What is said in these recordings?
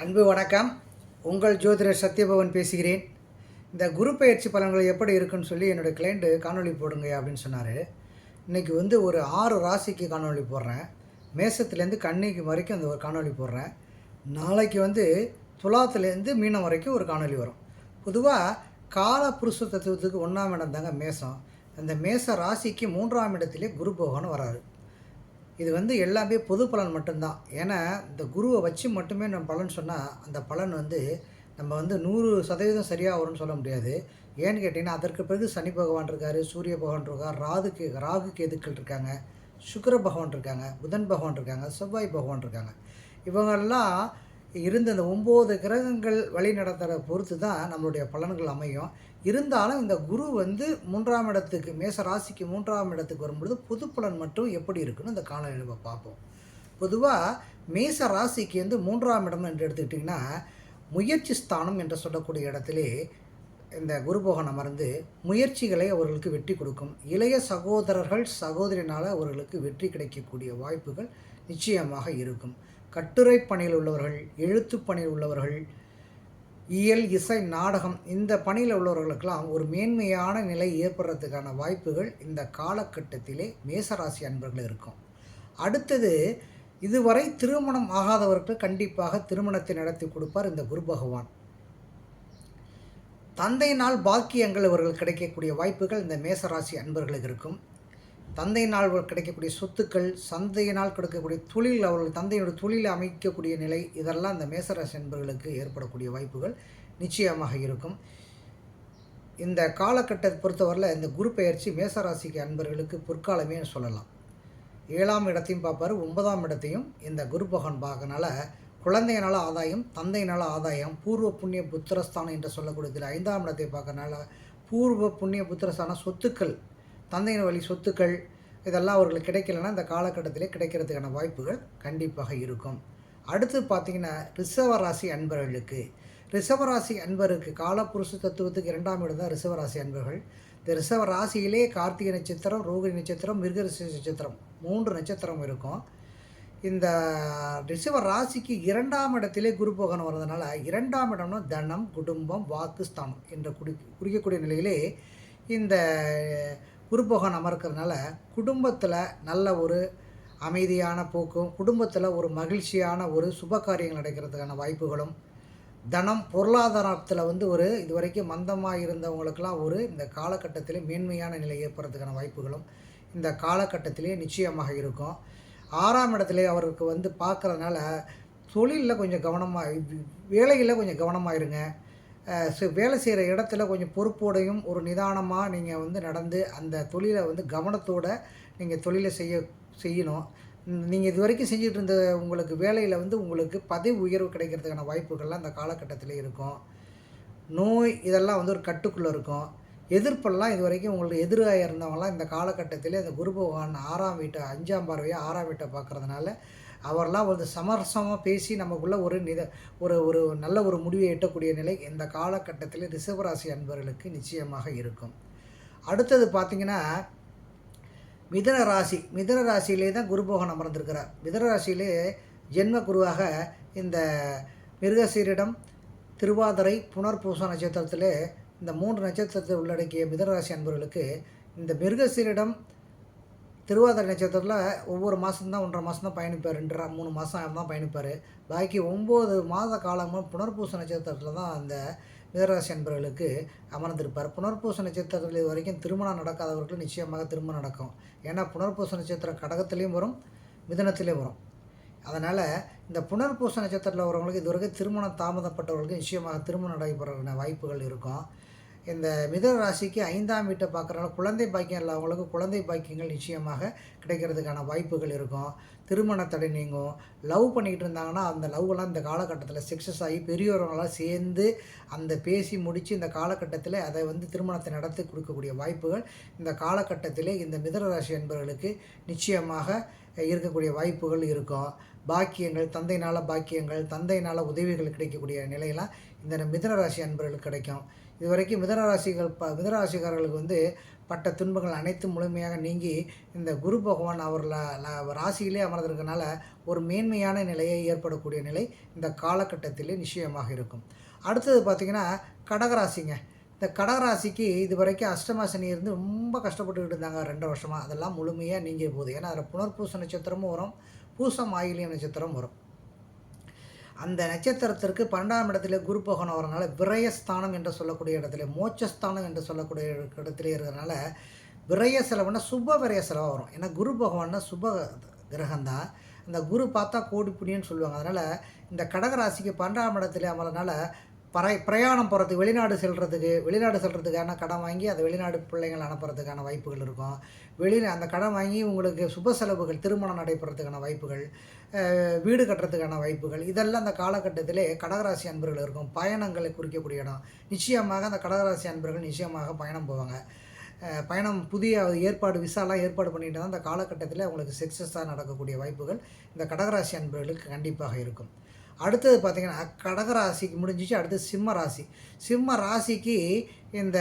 அன்பு வணக்கம். உங்கள் ஜோதிடர் சத்யபவன் பேசுகிறேன். இந்த குரு பெயர்ச்சி பலன்கள் எப்படி இருக்குன்னு சொல்லி என்னுடைய கிளைண்ட்டு காணொளி போடுங்க அப்படின்னு சொன்னார். இன்றைக்கி ஒரு 6 ராசிக்கு காணொளி போடுறேன். மேசத்துலேருந்து கன்னிக்கு வரைக்கும் அந்த ஒரு காணொளி போடுறேன். நாளைக்கு துலாத்துலேருந்து மீனம் வரைக்கும் ஒரு காணொளி வரும். பொதுவாக கால புருஷ தத்துவத்துக்கு 1ஆம் இடம் தாங்க மேசம். அந்த மேச ராசிக்கு 3ஆம் இடத்திலே குரு பகவான் வராரு. இது எல்லாமே பொது பலன் மட்டும்தான். ஏன்னா இந்த குருவை வச்சு மட்டுமே நம்ம பலன் சொன்னால் அந்த பலன் நம்ம 100% சரியாக வரும்னு சொல்ல முடியாது. ஏன்னு கேட்டிங்கன்னா, அதற்கு பிறகு சனி பகவான் இருக்கார், சூரிய பகவான் இருக்கார், ராகு கேதுக்கள் இருக்காங்க, சுக்கிர பகவான் இருக்காங்க, புதன் பகவான் இருக்காங்க, செவ்வாய் பகவான் இருக்காங்க. இவங்கெல்லாம் இருந்த அந்த 9 கிரகங்கள் வழி நடத்துகிற பொறுத்து தான் நம்மளுடைய பலன்கள் அமையும். இருந்தாலும் இந்த குரு 3ஆம் இடத்துக்கு மேச ராசிக்கு 3ஆம் இடத்துக்கு வரும்பொழுது பொது பலன் மட்டும் எப்படி இருக்குன்னு இந்த காணொலியில் நம்ம பார்ப்போம். பொதுவாக மேச ராசிக்கு 3ஆம் இடம் என்று எடுத்துக்கிட்டிங்கன்னா, முயற்சி ஸ்தானம் என்று சொல்லக்கூடிய இடத்திலே இந்த குரு பகவான் அமர்ந்து முயற்சிகளை அவர்களுக்கு வெற்றி கொடுக்கும். இளைய சகோதரர்கள் சகோதரினால் அவர்களுக்கு வெற்றி கிடைக்கக்கூடிய வாய்ப்புகள் நிச்சயமாக இருக்கும். கட்டுரை பணியில் உள்ளவர்கள், எழுத்து பணியில் உள்ளவர்கள், இயல், இசை, நாடகம் இந்த பணியில் உள்ளவர்களுக்கெல்லாம் ஒரு மேன்மையான நிலை ஏற்படுறதுக்கான வாய்ப்புகள் இந்த காலகட்டத்திலே மேசராசி அன்பர்கள் இருக்கும். அடுத்தது, இதுவரை திருமணம் ஆகாதவர்கள் கண்டிப்பாக திருமணத்தை நடத்தி கொடுப்பார் இந்த குரு பகவான். தந்தையினால் பாக்கியங்கள் இவர்கள் கிடைக்கக்கூடிய வாய்ப்புகள் இந்த மேசராசி அன்பர்களுக்கு இருக்கும். தந்தையினால் கிடைக்கக்கூடிய சொத்துக்கள், சந்தையினால் கிடைக்கக்கூடிய தொழில், அவர்கள் தந்தையோட தொழிலை அமைக்கக்கூடிய நிலை, இதெல்லாம் இந்த மேசராசி அன்பர்களுக்கு ஏற்படக்கூடிய வாய்ப்புகள் நிச்சயமாக இருக்கும். இந்த காலகட்டத்தை பொறுத்தவரையில் இந்த குரு பெயர்ச்சி மேசராசிக்கு அன்பர்களுக்கு பொற்காலமே சொல்லலாம். 7ஆம் இடத்தையும் பார்ப்பார், 9ஆம் இடத்தையும் இந்த குரு பகவான் பார்க்கறனால குழந்தையினால் ஆதாயம், தந்தையினால் ஆதாயம், பூர்வ புண்ணிய புத்திரஸ்தானம் என்று சொல்லக்கூடியதில் 5ஆம் இடத்தை பார்க்கறனால பூர்வ புண்ணிய புத்திரஸ்தானம், சொத்துக்கள், தந்தையின் வழி சொத்துக்கள் இதெல்லாம் அவர்களுக்கு கிடைக்கலன்னா இந்த காலகட்டத்திலே கிடைக்கிறதுக்கான வாய்ப்புகள் கண்டிப்பாக இருக்கும். அடுத்து பார்த்திங்கன்னா, ரிஷபராசி அன்பர்களுக்கு அன்பருக்கு காலப்புருஷ தத்துவத்துக்கு 2ஆம் இடம் தான் ரிஷபராசி அன்பர்கள். இந்த ரிஷப ராசியிலே கார்த்திகை நட்சத்திரம், ரோகிணி நட்சத்திரம், மிருகரிஷி நட்சத்திரம் 3 நட்சத்திரம் இருக்கும். இந்த ரிஷப ராசிக்கு 2ஆம் இடத்திலே குரு பகவான் வர்றதுனால 2ஆம் இடம்னா தனம், குடும்பம், வாக்கு ஸ்தானம் என்ற குறிக்கக்கூடிய நிலையிலே இந்த குரு பகவான் அமர்க்கிறதுனால குடும்பத்தில் நல்ல ஒரு அமைதியான போக்கும், குடும்பத்தில் ஒரு மகிழ்ச்சியான ஒரு சுப காரியங்கள் நடக்கிறதுக்கான வாய்ப்புகளும், தனம் பொருளாதாரத்தில் இது வரைக்கும் மந்தமாக இருந்தவங்களுக்கெல்லாம் இந்த காலகட்டத்திலே மேன்மையான நிலை ஏற்படுறதுக்கான வாய்ப்புகளும் இந்த காலகட்டத்திலே நிச்சயமாக இருக்கும். 6ஆம் இடத்துல அவருக்கு பார்க்குறதுனால தொழிலில் கொஞ்சம் கவனமாக, வேலையில் கொஞ்சம் கவனமாக இருங்க. வேலை செய்கிற இடத்துல கொஞ்சம் பொறுப்போடையும் ஒரு நிதானமாக நீங்கள் நடந்து அந்த தொழிலை கவனத்தோடு நீங்கள் தொழிலை செய்யணும். நீங்கள் இது வரைக்கும் செஞ்சுட்டு இருந்த உங்களுக்கு வேலையில் உங்களுக்கு பதவி உயர்வு கிடைக்கிறதுக்கான வாய்ப்புகள்லாம் இந்த காலகட்டத்தில் இருக்கும். நோய் இதெல்லாம் ஒரு கட்டுக்குள்ளே இருக்கும். எதிர்ப்பெல்லாம் இது வரைக்கும் உங்களுக்கு எதிராக இருந்தவங்களாம் இந்த காலகட்டத்தில் இந்த குரு பகவான் 6ஆம் வீட்டை 5ஆம் பார்வையாக 6ஆம் வீட்டை பார்க்குறதுனால அவரெல்லாம் சமரசமாக பேசி நமக்குள்ளே ஒரு நல்ல ஒரு முடிவை எட்டக்கூடிய நிலை இந்த காலகட்டத்தில் ரிஷபராசி அன்பர்களுக்கு நிச்சயமாக இருக்கும். அடுத்தது பார்த்திங்கன்னா, மிதுன ராசியிலே தான் குரு பகவான் அமர்ந்திருக்கிறார். மிதுன ராசியிலே ஜென்ம குருவாக இந்த மிருகசீரிடம், திருவாதிரை, புனர்பூச நட்சத்திரத்தில் இந்த 3 நட்சத்திரத்தை உள்ளடக்கிய மிதுன ராசி அன்பர்களுக்கு இந்த மிருகசீரிடம், திருவாதிரை நட்சத்திரத்தில் ஒவ்வொரு மாதம்தான் 1.5 மாதம் தான் பயணிப்பார், 2-3 மாதம் தான் பயணிப்பார். பாக்கி 9 மாத காலமும் புனர்பூச நட்சத்திரத்தில் தான் அந்த மிதுனராசி அன்பர்களுக்கு அமர்ந்திருப்பார். புனர்பூச நட்சத்திரத்தில் இது வரைக்கும் திருமணம் நடக்காதவர்களுக்கு நிச்சயமாக திருமணம் நடக்கும். ஏன்னா புனர்பூச நட்சத்திரம் கடகத்திலையும் வரும், மிதுனத்திலையும் வரும். அதனால் இந்த புனர்பூச நட்சத்திரத்தில் வரவங்களுக்கு இதுவரைக்கும் திருமணம் தாமதப்பட்டவர்களுக்கு நிச்சயமாக திருமணம் நடைபெற வாய்ப்புகள் இருக்கும். இந்த மிதுன ராசிக்கு 5ஆம் வீட்டை பார்க்குறனால குழந்தை பாக்கியம் இல்லாதவங்களுக்கு குழந்தை பாக்கியங்கள் நிச்சயமாக கிடைக்கிறதுக்கான வாய்ப்புகள் இருக்கும். திருமண தடை நீங்கும். லவ் பண்ணிக்கிட்டு இருந்தாங்கன்னா அந்த லவ்வெல்லாம் இந்த காலகட்டத்தில் சக்ஸஸ் ஆகி பெரியவர்களால் சேர்ந்து அந்த பேசி முடித்து இந்த காலகட்டத்தில் அதை திருமணத்தை நடத்தி கொடுக்கக்கூடிய வாய்ப்புகள் இந்த காலகட்டத்திலே இந்த மிதுன ராசி என்பவர்களுக்கு நிச்சயமாக இருக்கக்கூடிய வாய்ப்புகள் இருக்கும். பாக்கியங்கள், தந்தையினால் பாக்கியங்கள், தந்தையினால் உதவிகள் கிடைக்கக்கூடிய நிலையெல்லாம் இந்த மிதுன ராசி அன்பர்களுக்கு கிடைக்கும். இதுவரைக்கும் மிதுன ராசிக்காரர்களுக்கு வந்து பட்ட துன்பங்கள் அனைத்தும் முழுமையாக நீங்கி இந்த குரு பகவான் அவர் ராசியிலே அமர்ந்திருக்கனால ஒரு மேன்மையான நிலையை ஏற்படக்கூடிய நிலை இந்த காலகட்டத்திலே நிச்சயமாக இருக்கும். அடுத்தது பார்த்திங்கன்னா கடகராசிங்க. இந்த கடகராசிக்கு இது வரைக்கும் அஷ்டம சனி இருந்து ரொம்ப கஷ்டப்பட்டுக்கிட்டு இருந்தாங்க 2 வருஷமாக. அதெல்லாம் முழுமையாக நீங்கிய போகுது. ஏன்னா அதில் புனர்பூச நட்சத்திரமும் வரும், பூசம் ஆயிலியம் நட்சத்திரம் வரும். அந்த நட்சத்திரத்திற்கு 12ஆம் இடத்துல குரு பகவான் வரனால விரயஸ்தானம் என்று சொல்லக்கூடிய இடத்துல, மோட்சஸ்தானம் என்று சொல்லக்கூடிய இடத்துல இருக்கிறதுனால விரய செலவுன்னா சுப விரய செலவாக வரும். ஏன்னா குரு பகவான்னா சுப கிரகம்தான். அந்த குரு பார்த்தா கோடி புண்ணியன்னு சொல்லுவாங்க. அதனால் இந்த கடகராசிக்கு 12ஆம் இடத்துல அமர்றதுனால பிரயாணம் போகிறதுக்கு, வெளிநாடு செல்கிறதுக்கான கடன் வாங்கி அதை வெளிநாடு பிள்ளைங்கள் அனுப்புறதுக்கான வாய்ப்புகள் இருக்கும். அந்த கடன் வாங்கி உங்களுக்கு சுப செலவுகள், திருமணம் நடைபெறதுக்கான வாய்ப்புகள், வீடு கட்டுறதுக்கான வாய்ப்புகள், இதெல்லாம் அந்த காலகட்டத்திலே கடகராசி அன்பர்கள் இருக்கும். பயணங்களை குறிக்கக்கூடிய இடம். நிச்சயமாக அந்த கடகராசி அன்பர்கள் நிச்சயமாக பயணம் போவாங்க. பயணம் புதிய விசாலாம் ஏற்பாடு பண்ணிட்டு தான் அந்த காலகட்டத்தில் அவங்களுக்கு சக்ஸஸாக நடக்கக்கூடிய வாய்ப்புகள் இந்த கடகராசி அன்பர்களுக்கு கண்டிப்பாக இருக்கும். அடுத்தது பார்த்திங்கன்னா கடகராசிக்கு முடிஞ்சிச்சு. அடுத்து சிம்ம ராசி. சிம்ம ராசிக்கு இந்த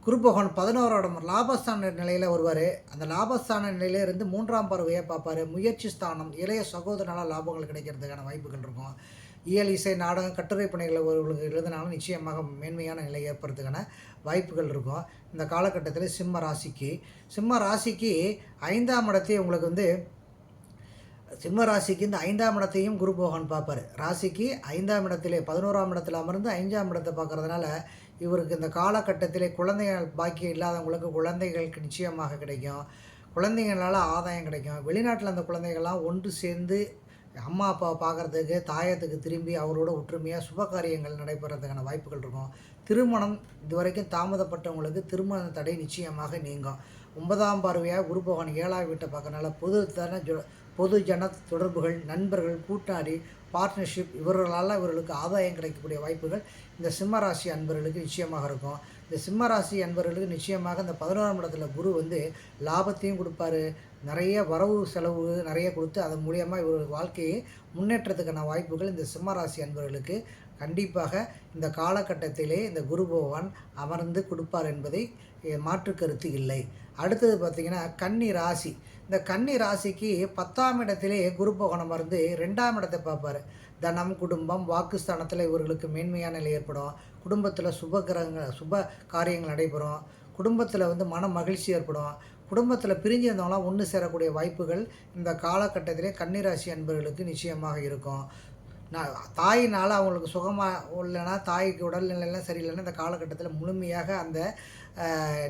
குரு பகவான் 11ஆம் இடம் லாபஸ்தான நிலையில் வருவார். அந்த லாபஸ்தான நிலையிலிருந்து 3ஆம் பார்வையாக பார்ப்பார். முயற்சி ஸ்தானம், இளைய சகோதரனால் லாபங்கள் கிடைக்கிறதுக்கான வாய்ப்புகள் இருக்கும். இயல், இசை, நாடகம், கட்டுரை பணிகளை ஒருவர்களுக்கு எழுதினாலும் நிச்சயமாக மேன்மையான நிலை ஏற்படுறதுக்கான வாய்ப்புகள் இருக்கும். இந்த காலகட்டத்தில் சிம்ம ராசிக்கு 5ஆம் இடத்தையும் உங்களுக்கு வந்து சிம்ம ராசிக்கு இந்த 5ஆம் இடத்தையும் குரு பகவான் பார்ப்பார். ராசிக்கு 5ஆம் இடத்திலே 11ஆம் இடத்துல அமர்ந்து 5ஆம் இடத்தை பார்க்குறதுனால இவருக்கு இந்த காலகட்டத்திலே குழந்தைகள் பாக்கியம் இல்லாதவங்களுக்கு குழந்தைகளுக்கு நிச்சயமாக கிடைக்கும். குழந்தைங்களால் ஆதாயம் கிடைக்கும். வெளிநாட்டில் அந்த குழந்தைகள்லாம் ஒன்று சேர்ந்து அம்மா அப்பாவை பார்க்குறதுக்கு, தாயத்துக்கு திரும்பி அவரோட ஒற்றுமையாக சுப காரியங்கள் நடைபெறதுக்கான வாய்ப்புகள் இருக்கும். திருமணம் இதுவரைக்கும் தாமதப்பட்டவங்களுக்கு திருமண தடை நிச்சயமாக நீங்கும். 9ஆம் பார்வையாக குரு பகவான் 7ஆம் வீட்டை பார்க்கறனால பொது ஜன தொடர்புகள், நண்பர்கள், கூட்டாளி, பார்ட்னர்ஷிப் இவர்களுக்கு ஆதாயம் கிடைக்கக்கூடிய வாய்ப்புகள் இந்த சிம்மராசி அன்பர்களுக்கு நிச்சயமாக இருக்கும். இந்த சிம்மராசி அன்பர்களுக்கு நிச்சயமாக இந்த 11ஆம் இடத்துல குரு வந்து லாபத்தையும் கொடுப்பாரு. நிறைய வரவு செலவு நிறைய கொடுத்து அதன் மூலியமாக இவர்கள் வாழ்க்கையை முன்னேற்றத்துக்கான வாய்ப்புகள் இந்த சிம்மராசி அன்பர்களுக்கு கண்டிப்பாக இந்த காலகட்டத்திலே இந்த குரு பகவான் அமர்ந்து கொடுப்பார் என்பதை மாற்று கருத்து இல்லை. அடுத்தது பார்த்திங்கன்னா கன்னி ராசி. இந்த கன்னி ராசிக்கு 10ஆம் இடத்திலே குரு பகவான் அமர்ந்து 2ஆம் இடத்தை பார்ப்பார். தனம், குடும்பம், வாக்குஸ்தானத்தில் இவர்களுக்கு மேன்மையான நிலை ஏற்படும். குடும்பத்தில் சுப காரியங்கள் நடைபெறும். குடும்பத்தில் வந்து மன மகிழ்ச்சி ஏற்படும். குடும்பத்தில் பிரிஞ்சிருந்தவங்களாம் ஒன்று சேரக்கூடிய வாய்ப்புகள் இந்த காலகட்டத்திலே கன்னிராசி அன்பர்களுக்கு நிச்சயமாக இருக்கும். தாயினால் அவங்களுக்கு சுகமாக இல்லைன்னா, தாய்க்கு உடல்நிலையெல்லாம் சரியில்லைன்னா இந்த காலகட்டத்தில் முழுமையாக அந்த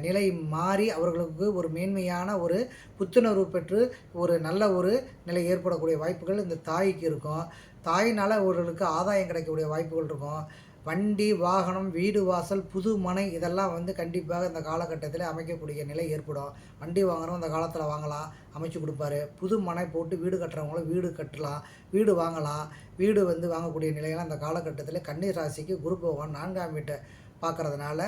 நிலை மாறி அவர்களுக்கு ஒரு மேன்மையான ஒரு புத்துணர்வு பெற்று ஒரு நல்ல ஒரு நிலை ஏற்படக்கூடிய வாய்ப்புகள் இந்த தாய்க்கு இருக்கும். தாயினால் அவர்களுக்கு ஆதாயம் கிடைக்கக்கூடிய வாய்ப்புகள் இருக்கும். வண்டி, வாகனம், வீடு, வாசல், புது மனை இதெல்லாம் வந்து கண்டிப்பாக இந்த காலகட்டத்தில் அமைக்கக்கூடிய நிலை ஏற்படும். வண்டி வாங்குறவங்க இந்த காலத்தில் வாங்கலாம், அமைச்சு கொடுப்பாரு. புது மனை போட்டு வீடு கட்டுறவங்களும் வீடு கட்டலாம், வீடு வாங்கலாம். வீடு வந்து வாங்கக்கூடிய நிலையெல்லாம் இந்த காலகட்டத்தில் கன்னி ராசிக்கு குரு பகவான் 4ஆம் வீட்டை பார்க்குறதுனால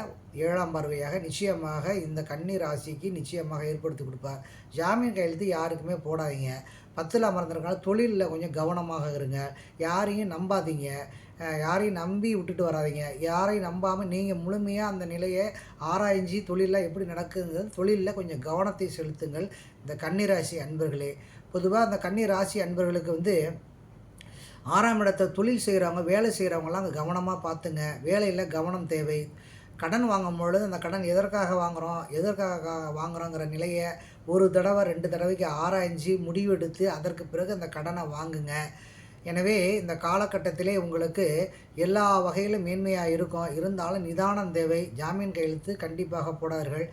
7ஆம் பார்வையாக நிச்சயமாக இந்த கன்னி ராசிக்கு நிச்சயமாக ஏற்படுத்தி கொடுப்பார். ஜாமீன் கையெழுத்து யாருக்குமே போடாதீங்க. 10ல் அமர்ந்திருக்கனால தொழிலில் கொஞ்சம் கவனமாக இருங்க. யாரையும் நம்பாதீங்க. யாரையும் நம்பி விட்டுட்டு வராதிங்க. யாரையும் நம்பாமல் நீங்கள் முழுமையாக அந்த நிலையை ஆராய்ஞ்சி தொழிலில் எப்படி நடக்குங்கிறது தொழிலில் கொஞ்சம் கவனத்தை செலுத்துங்கள் இந்த கன்னிராசி அன்பர்களே. பொதுவாக அந்த கன்னிராசி அன்பர்களுக்கு வந்து 6ஆம் இடத்தை தொழில் செய்கிறவங்க, வேலை செய்கிறவங்களாம் அங்கே கவனமாக பார்த்துங்க. வேலையில் கவனம் தேவை. கடன் வாங்கும் பொழுது அந்த கடன் எதற்காக வாங்குகிறோங்கிற நிலையை ஒரு தடவை 2 தடவைக்கு ஆராய்ஞ்சி முடிவெடுத்து அதற்கு பிறகு அந்த கடனை வாங்குங்க. எனவே இந்த காலகட்டத்திலே உங்களுக்கு எல்லா வகையிலும் மேன்மையாக இருக்கும். இருந்தாலும் நிதானம் தேவை. ஜாமீன் கையெழுத்து கண்டிப்பாக போடாதீர்கள்.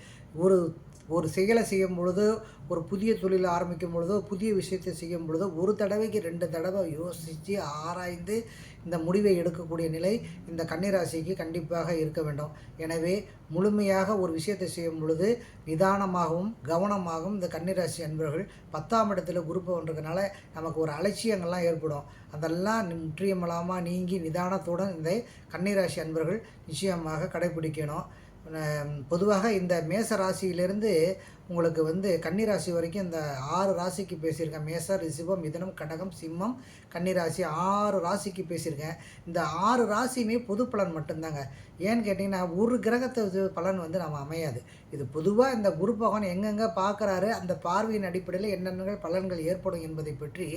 ஒரு செயலை செய்யும் பொழுது, ஒரு புதிய தொழிலை ஆரம்பிக்கும் பொழுதோ, புதிய விஷயத்தை செய்யும் பொழுதோ ஒரு தடவைக்கு 2 தடவை யோசித்து ஆராய்ந்து இந்த முடிவை எடுக்கக்கூடிய நிலை இந்த கன்னிராசிக்கு கண்டிப்பாக இருக்க வேண்டும். எனவே முழுமையாக ஒரு விஷயத்தை செய்யும் பொழுது நிதானமாகவும் கவனமாகவும் இந்த கன்னிராசி அன்பர்கள் 10ஆம் இடத்துல குரூப் ஒன்றுக்கனால நமக்கு ஒரு அலட்சியங்கள்லாம் ஏற்படும். அதெல்லாம் முற்றியமலாமல் நீங்கி நிதானத்துடன் இந்த கன்னிராசி அன்பர்கள் நிச்சயமாக கடைபிடிக்கணும். பொதுவாக இந்த மேச ராசியிலிருந்து உங்களுக்கு வந்து கன்னி ராசி வரைக்கும் இந்த 6 ராசிக்கு பேசியிருக்கேன். மேஷம், ரிஷபம், மிதுனம், கடகம், சிம்மம், கன்னி ராசி 6 ராசிக்கு பேசியிருக்கேன். இந்த 6 ராசியுமே பொது பலன் மட்டும்தாங்க. ஏன்னு கேட்டிங்கன்னா, ஒரு கிரகத்தை பலன் வந்து நம்ம அமையாது. இது பொதுவா இந்த குரு பகவான் எங்கெங்கே பார்க்குறாரு, அந்த பார்வையின் அடிப்படையில் என்னென்ன பலன்கள் ஏற்படும் என்பதை பற்றி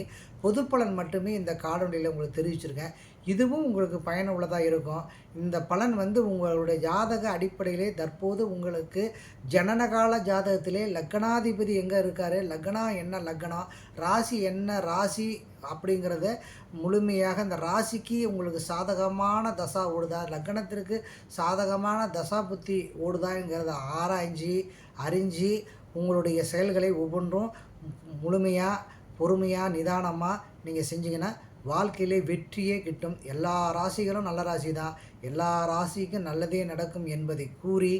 பொது பலன் மட்டுமே இந்த காணொளியில் உங்களுக்கு தெரிவிச்சிருக்கேன். இதுவும் உங்களுக்கு பயனுள்ளதாக இருக்கும். இந்த பலன் வந்து உங்களுடைய ஜாதக அடிப்படையிலே தற்போது உங்களுக்கு ஜனனகால ஜாதகத்திலே லக்னாதிபதி எங்கே இருக்கார், லக்னம் என்ன லக்னம், ராசி என்ன ராசி அப்படிங்கிறத முழுமையாக இந்த ராசிக்கு உங்களுக்கு சாதகமான தசா ஓடுதா, லக்னத்திற்கு சாதகமான தசா புத்தி ஓடுதாங்கிறத ஆராய்ஞ்சு அறிஞ்சு உங்களுடைய செயல்களை ஒவ்வொன்றும் முழுமையாக பொறுமையாக நிதானமாக நீங்கள் செஞ்சீங்கன்னா வாழ்க்கையிலே வெற்றியே கிட்டும். எல்லா ராசிகளும் நல்ல ராசி தான், எல்லா ராசிக்கும் நல்லதே நடக்கும் என்பதை கூறி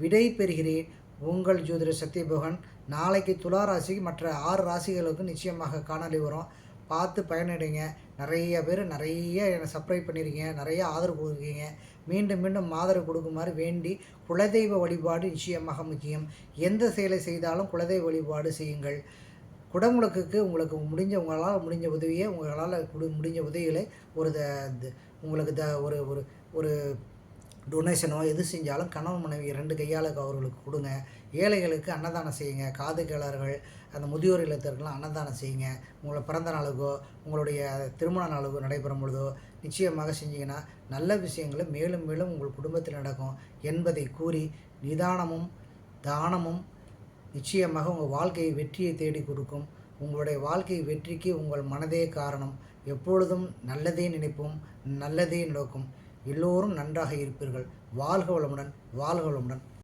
விடை பெறுகிறேன். உங்கள் ஜோதிடர் சத்யபோகன். நாளைக்கு துலா ராசிக்கு மற்ற 6 ராசிகளுக்கும் நிச்சயமாக காணொளி வரும். பார்த்து பயனடைங்க. நிறைய பேர் நிறைய என்னை சப்ஸ்கிரைப் பண்ணியிருக்கீங்க, நிறைய ஆதரவு கொடுக்குறீங்க. மீண்டும் மீண்டும் ஆதரவு கொடுக்குமாறு வேண்டி, குலதெய்வ வழிபாடு நிச்சயமாக முக்கியம். எந்த செயலை செய்தாலும் குலதெய்வ வழிபாடு செய்யுங்கள். குடமுழுக்குக்கு உங்களுக்கு உங்களால் முடிஞ்ச உதவியை முடிஞ்ச உதவிகளை உங்களுக்கு ஒரு ஒரு ஒரு டொனேஷனோ எது செஞ்சாலும் கணவன் மனைவி 2 கையால் அவர்களுக்கு கொடுங்க. ஏழைகளுக்கு அன்னதானம் செய்யுங்க. காது கேளர்கள், அந்த முதியோர் இல்லத்திற்கெல்லாம் அன்னதானம் செய்யுங்க. உங்களை பிறந்த நாளுக்கோ உங்களுடைய திருமண நாளுக்கோ நடைபெறும் பொழுதோ நிச்சயமாக செஞ்சீங்கன்னா நல்ல விஷயங்களும் மேலும் மேலும் உங்கள் குடும்பத்தில் நடக்கும் என்பதை கூறி, நிதானமும் தானமும் நிச்சயமாக உங்கள் வாழ்க்கையை வெற்றியை தேடி கொடுக்கும். உங்களுடைய வாழ்க்கை வெற்றிக்கு உங்கள் மனதே காரணம். எப்பொழுதும் நல்லதே நினைப்போம், நல்லதே நடக்கும். எல்லோரும் நன்றாக இருப்பீர்கள். வாழ்க வளமுடன், வாழ்க வளமுடன்.